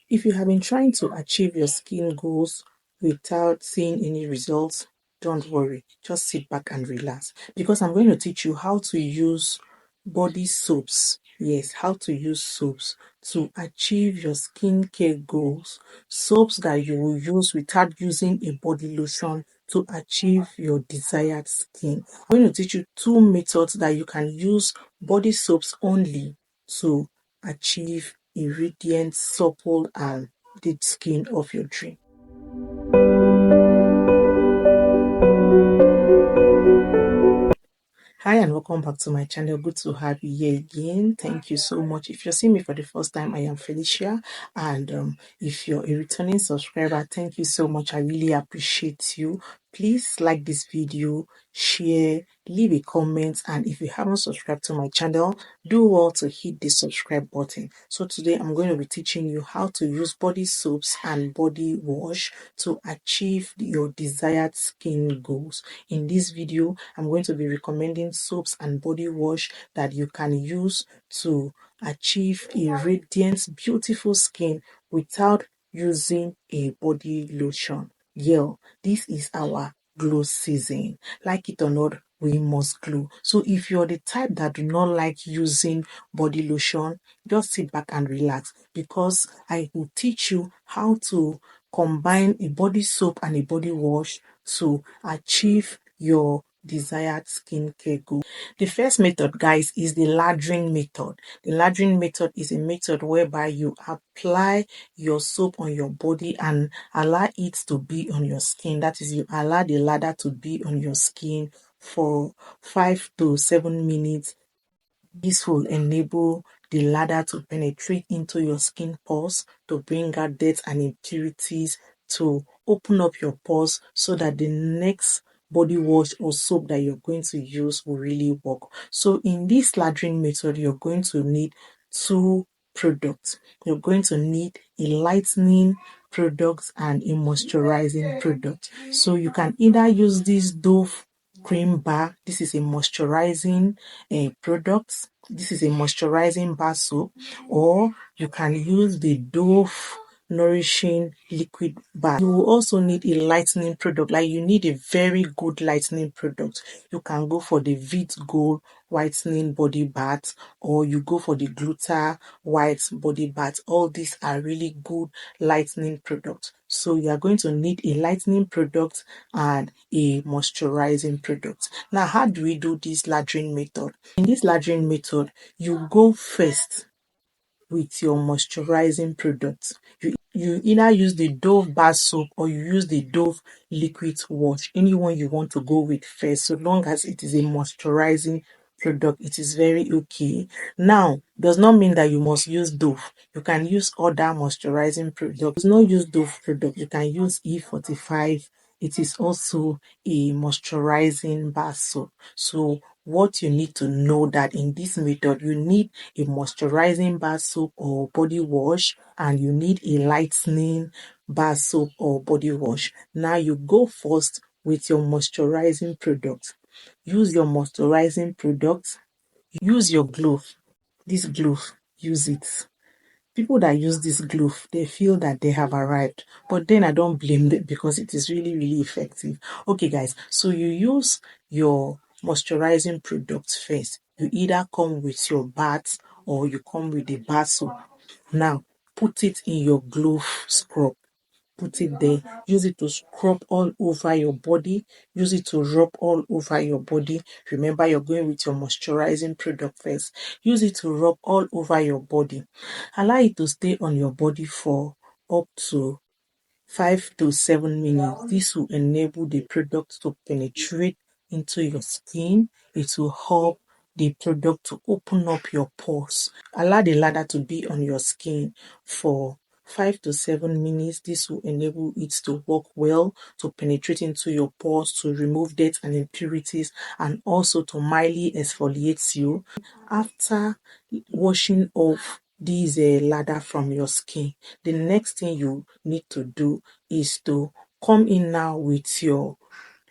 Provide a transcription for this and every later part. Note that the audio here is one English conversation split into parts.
If you have been trying to achieve your skin goals without seeing any results, don't worry. Just sit back and relax because I'm going to teach you how to use body soaps. Yes, how to use soaps to achieve your skincare goals. Soaps that you will use without using a body lotion to achieve your desired skin. I'm going to teach you two methods that you can use body soaps only to achieve a radiant, supple, and the skin of your dream. Hi and welcome back to my channel. Good to have you here again. Thank you so much. If you're seeing me for the first time, I am Felicia, and if you're a returning subscriber, thank you so much. I really appreciate you. Please like this video, share, leave a comment, and if you haven't subscribed to my channel, do well to hit the subscribe button. So today I'm going to be teaching you how to use body soaps and body wash to achieve your desired skin goals. In this video, I'm going to be recommending soaps and body wash that you can use to achieve a radiant, beautiful skin without using a body lotion. Yeah, this is our glow season. Like it or not, we must glow. So if you're the type that do not like using body lotion, just sit back and relax because I will teach you how to combine a body soap and a body wash to achieve your desired skincare goal. The first method, guys, is the lathering method. The lathering method is a method whereby you apply your soap on your body and allow it to be on your skin. That is, you allow the lather to be on your skin for 5 to 7 minutes. This will enable the lather to penetrate into your skin pores to bring out dirt and impurities, to open up your pores so that the next body wash or soap that you're going to use will really work. So in this lathering method, you're going to need two products. You're going to need a lightening product and a moisturizing product. So you can either use this Dove cream bar. This is a moisturizing product. This is a moisturizing bar soap, or you can use the Dove nourishing liquid bar. You will also need a lightening product. Like, you need a very good lightening product. You can go for the Vit Gold whitening body bath, or you go for the Gluta white body bath. All these are really good lightening products. So you are going to need a lightening product and a moisturizing product. Now, how do we do this lathering method? In this lathering method, you go first with your moisturizing product. You either use the Dove bar soap or you use the Dove liquid wash. Anyone you want to go with first, so long as it is a moisturizing product, it is very okay. Now, does not mean that you must use Dove. You can use other moisturizing products. Do not use Dove product. You can use E45. It is also a moisturizing bar soap. So what you need to know that in this method, you need a moisturizing bar soap or body wash, and you need a lightening bar soap or body wash. Now you go first with your moisturizing product. Use your moisturizing product. Use your glove. This glove, use it. People that use this glove, they feel that they have arrived, but then I don't blame them because it is really, really effective. Okay, guys, so you use your moisturizing product first. You either come with your bath or you come with the bar soap. Now, put it in your glove scrub. Put it there. Use it to scrub all over your body. Use it to rub all over your body. Remember, you're going with your moisturizing product first. Use it to rub all over your body. Allow it to stay on your body for up to 5 to 7 minutes. This will enable the product to penetrate into your skin. It will help the product to open up your pores. Allow the lather to be on your skin for 5 to 7 minutes. This will enable it to work well, to penetrate into your pores, to remove dirt and impurities, and also to mildly exfoliate you. After washing off this lather from your skin, the next thing you need to do is to come in now with your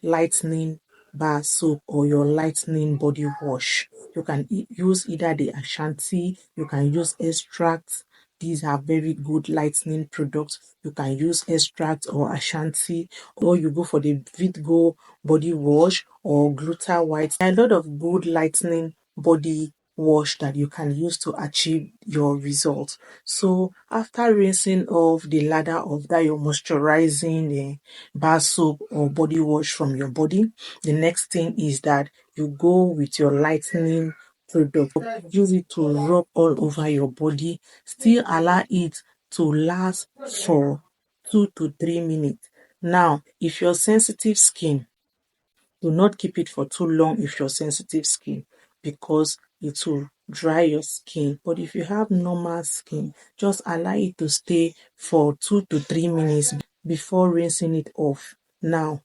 lightening bar soap or your lightening body wash. You can use either the Ashanti, you can use extract, These are very good lightening products. You can use extract or Ashanti, or you go for the Vitgo body wash or Gluta White. There are a lot of good lightening body wash that you can use to achieve your results. So after rinsing off the lather of that your moisturizing bar soap or body wash from your body, the next thing is that you go with your lightening product. Use it to rub all over your body. Still allow it to last for 2 to 3 minutes. Now, if you're sensitive skin, do not keep it for too long if you're sensitive skin, because it will dry your skin. But if you have normal skin, just allow it to stay for 2 to 3 minutes before rinsing it off. Now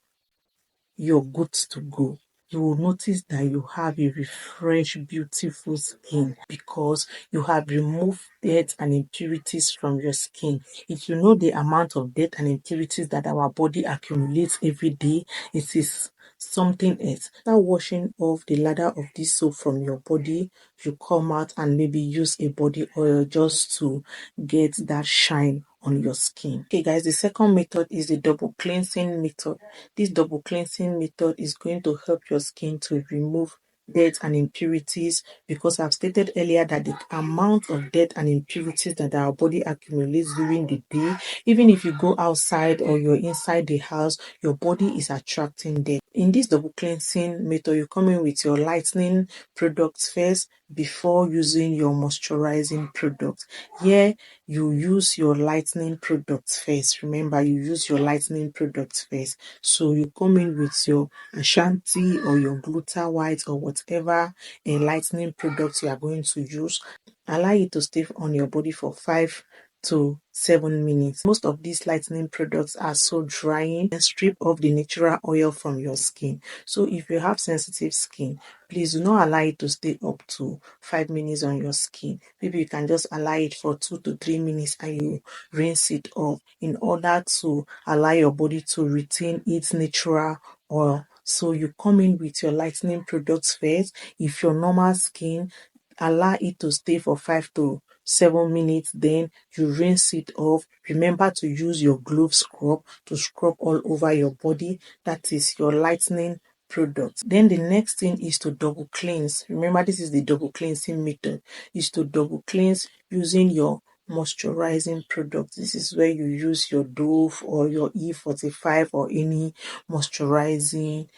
you're good to go. You will notice that you have a refreshed, beautiful skin because you have removed dirt and impurities from your skin. If you know the amount of dirt and impurities that our body accumulates every day, it is something else. After washing off the lather of this soap from your body, you come out and maybe use a body oil just to get that shine on your skin. Okay guys, the second method is the double cleansing method. This double cleansing method is going to help your skin to remove dirt and impurities, because I've stated earlier that the amount of dirt and impurities that our body accumulates during the day, even if you go outside or you're inside the house, your body is attracting dirt. In this double cleansing method, you come in with your lightening products first before using your moisturizing product. Here you use your lightening products first. Remember, you use your lightening products first. So you come in with your Ashanti or your Gluta White or whatever lightening product you are going to use. Allow it to stay on your body for 5 to 7 minutes. Most of these lightening products are so drying and strip off the natural oil from your skin. So if you have sensitive skin, please do not allow it to stay up to 5 minutes on your skin. Maybe you can just allow it for 2 to 3 minutes and you rinse it off in order to allow your body to retain its natural oil. So you come in with your lightening products first. If your normal skin, allow it to stay for 5 to 7 minutes, then you rinse it off. Remember to use your glove scrub to scrub all over your body. That is your lightening product. Then the next thing is to double cleanse. Remember, this is the double cleansing method, is to double cleanse using your moisturizing product. This is where you use your Dove or your E45 or any moisturizing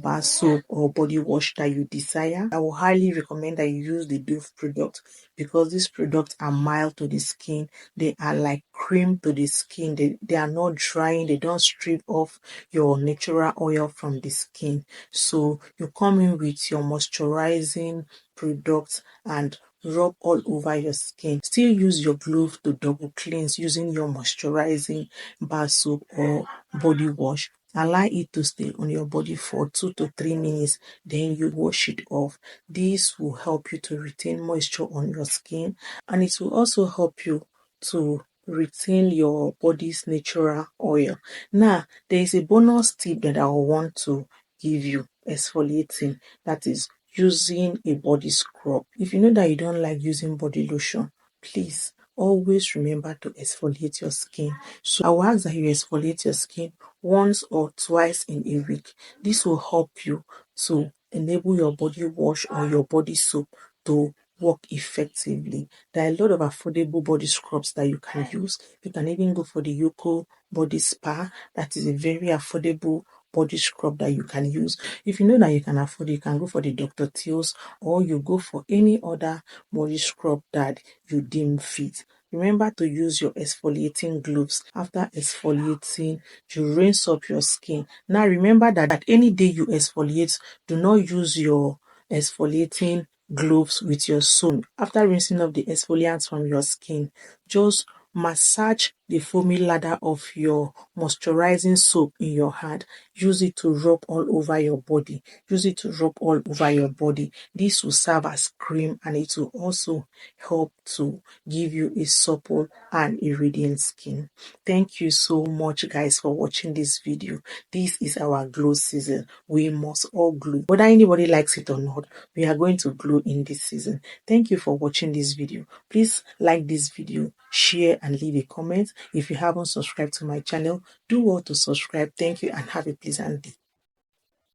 bar soap or body wash that you desire. I will highly recommend that you use the Dove product because these products are mild to the skin. They are like cream to the skin. They are not drying. They don't strip off your natural oil from the skin. So you come in with your moisturizing products and rub all over your skin. Still use your glove to double cleanse using your moisturizing bar soap or body wash. Allow it to stay on your body for 2 to 3 minutes, then you wash it off. This will help you to retain moisture on your skin, and it will also help you to retain your body's natural oil. Now, there is a bonus tip that I want to give you: exfoliating, that is using a body scrub. If you know that you don't like using body lotion, please always remember to exfoliate your skin. So I will ask that you exfoliate your skin once or twice in a week. This will help you to enable your body wash or your body soap to work effectively. There are a lot of affordable body scrubs that you can use. You can even go for the Yoko Body Spa. That is a very affordable body scrub that you can use. If you know that you can afford it, you can go for the Dr. Teal's, or you go for any other body scrub that you deem fit. Remember to use your exfoliating gloves. After exfoliating, you rinse up your skin. Now remember that any day you exfoliate, do not use your exfoliating gloves with your soap. After rinsing off the exfoliants from your skin, just massage the foamy lather of your moisturizing soap in your hand. Use it to rub all over your body. Use it to rub all over your body. This will serve as cream, and it will also help to give you a supple and a radiant skin. Thank you so much, guys, for watching this video. This is our glow season. We must all glow. Whether anybody likes it or not, we are going to glow in this season. Thank you for watching this video. Please like this video, share, and leave a comment. If you haven't subscribed to my channel, do well to subscribe. Thank you and have a pleasant day.